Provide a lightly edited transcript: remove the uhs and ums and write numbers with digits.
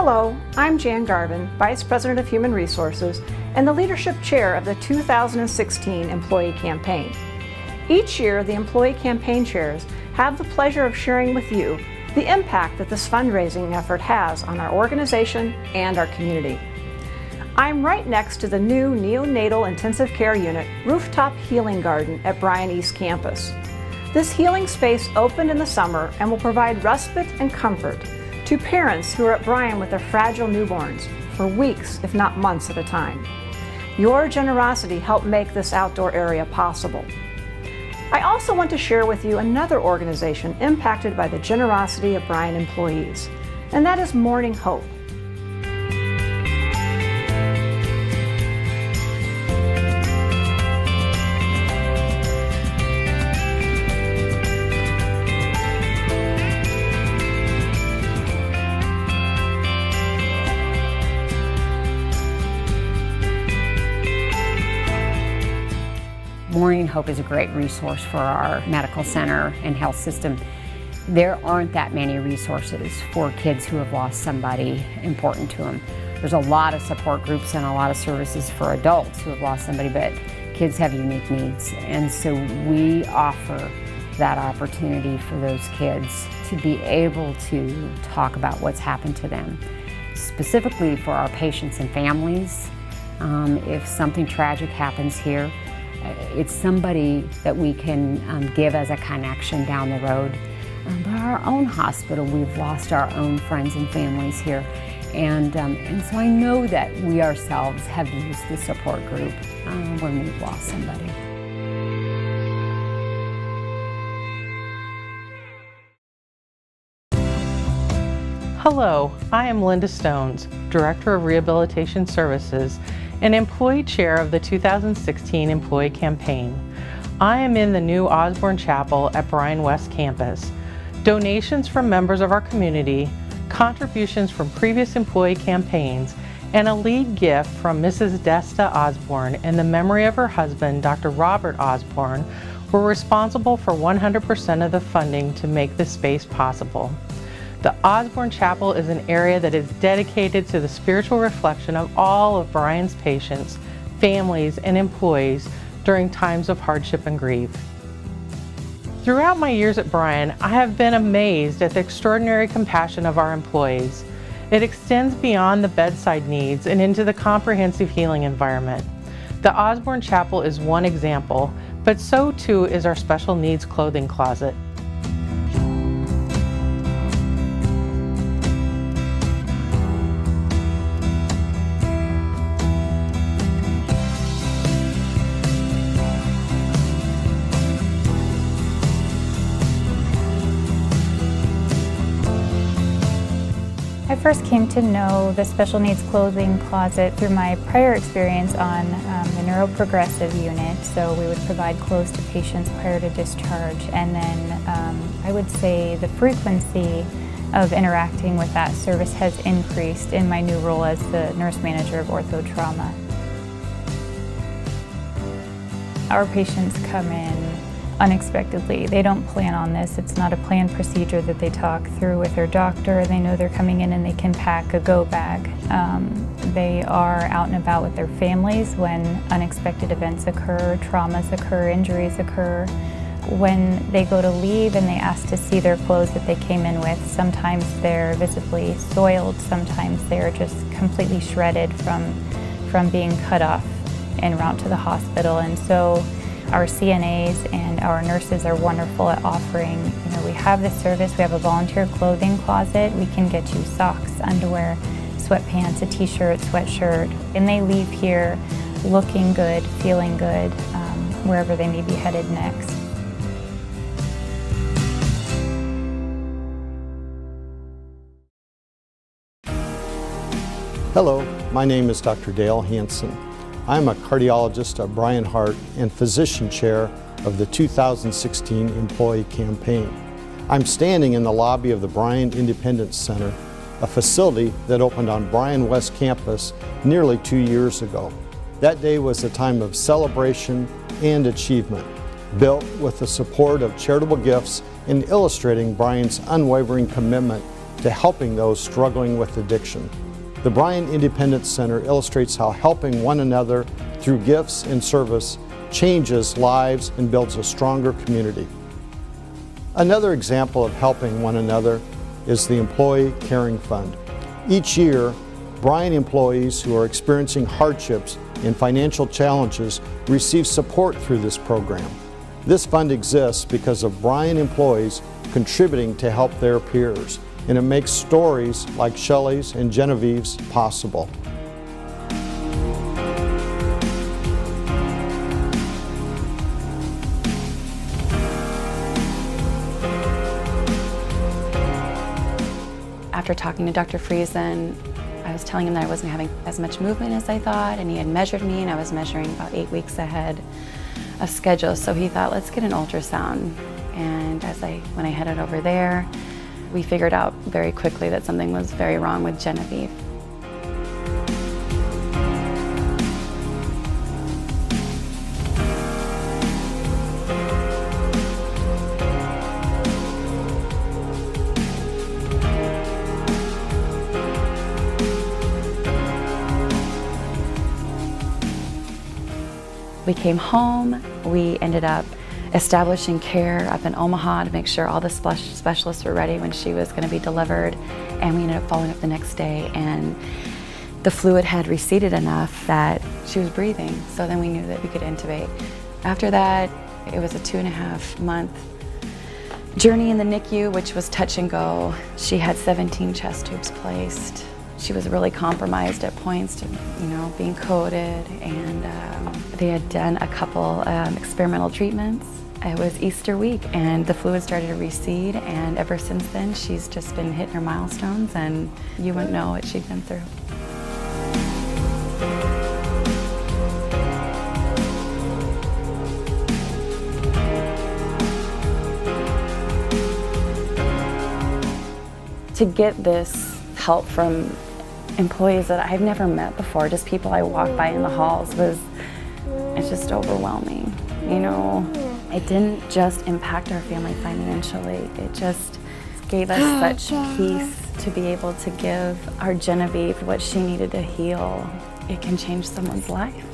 Hello, I'm Jan Garvin, Vice President of Human Resources and the Leadership Chair of the 2016 Employee Campaign. Each year, the Employee Campaign Chairs have the pleasure of sharing with you the impact that this fundraising effort has on our organization and our community. I'm right next to the new neonatal intensive care unit rooftop healing garden at Bryan East Campus. This healing space opened in the summer and will provide respite and comfort to parents who are at Bryan with their fragile newborns for weeks, if not months at a time. Your generosity helped make this outdoor area possible. I also want to share with you another organization impacted by the generosity of Bryan employees, and that is Morning Hope. Morning Hope is a great resource for our medical center and health system. There aren't that many resources for kids who have lost somebody important to them. There's a lot of support groups and a lot of services for adults who have lost somebody, but kids have unique needs. And so we offer that opportunity for those kids to be able to talk about what's happened to them. Specifically for our patients and families, if something tragic happens here, it's somebody that we can give as a connection down the road. But our own hospital, we've lost our own friends and families here. And so I know that we ourselves have used the support group when we've lost somebody. Hello, I am Linda Stones, Director of Rehabilitation Services and Employee Chair of the 2016 Employee Campaign. I am in the new Osborne Chapel at Bryan West Campus. Donations from members of our community, contributions from previous employee campaigns, and a lead gift from Mrs. Desta Osborne in the memory of her husband, Dr. Robert Osborne, were responsible for 100% of the funding to make this space possible. The Osborne Chapel is an area that is dedicated to the spiritual reflection of all of Bryan's patients, families, and employees during times of hardship and grief. Throughout my years at Bryan, I have been amazed at the extraordinary compassion of our employees. It extends beyond the bedside needs and into the comprehensive healing environment. The Osborne Chapel is one example, but so too is our special needs clothing closet. I first came to know the special needs clothing closet through my prior experience on the neuroprogressive unit. So we would provide clothes to patients prior to discharge, and then I would say the frequency of interacting with that service has increased in my new role as the nurse manager of ortho trauma. Our patients come in unexpectedly. They don't plan on this. It's not a planned procedure that they talk through with their doctor. They know they're coming in and they can pack a go bag. They are out and about with their families when unexpected events occur, traumas occur, injuries occur. When they go to leave and they ask to see their clothes that they came in with, sometimes they're visibly soiled, sometimes they're just completely shredded from being cut off en route to the hospital. And so our CNAs and our nurses are wonderful at offering, we have this service, we have a volunteer clothing closet. We can get you socks, underwear, sweatpants, a t-shirt, sweatshirt, and they leave here looking good, feeling good, wherever they may be headed next. Hello, my name is Dr. Dale Hansen. I'm a cardiologist at Bryan Heart and physician chair of the 2016 Employee Campaign. I'm standing in the lobby of the Bryan Independence Center, a facility that opened on Bryan West Campus nearly 2 years ago. That day was a time of celebration and achievement, built with the support of charitable gifts and illustrating Bryan's unwavering commitment to helping those struggling with addiction. The Bryan Independence Center illustrates how helping one another through gifts and service changes lives and builds a stronger community. Another example of helping one another is the Employee Caring Fund. Each year, Bryan employees who are experiencing hardships and financial challenges receive support through this program. This fund exists because of Bryan employees contributing to help their peers, and it makes stories like Shelley's and Genevieve's possible. After talking to Dr. Friesen, I was telling him that I wasn't having as much movement as I thought, and he had measured me, and I was measuring about 8 weeks ahead of schedule. So he thought, let's get an ultrasound. And when I headed over there, we figured out very quickly that something was very wrong with Genevieve. We came home, we ended up establishing care up in Omaha to make sure all the specialists were ready when she was going to be delivered, and we ended up following up the next day, and the fluid had receded enough that she was breathing, so then we knew that we could intubate. After that, it was a 2.5-month journey in the NICU, which was touch and go. She had 17 chest tubes placed. She was really compromised at points to, being coded, and they had done a couple experimental treatments. It was Easter week, and the fluid started to recede, and ever since then, she's just been hitting her milestones, and you wouldn't know what she'd been through. To get this help from employees that I've never met before, just people I walk by in the halls, it's just overwhelming. It didn't just impact our family financially, it just gave us such peace to be able to give our Genevieve what she needed to heal. It can change someone's life.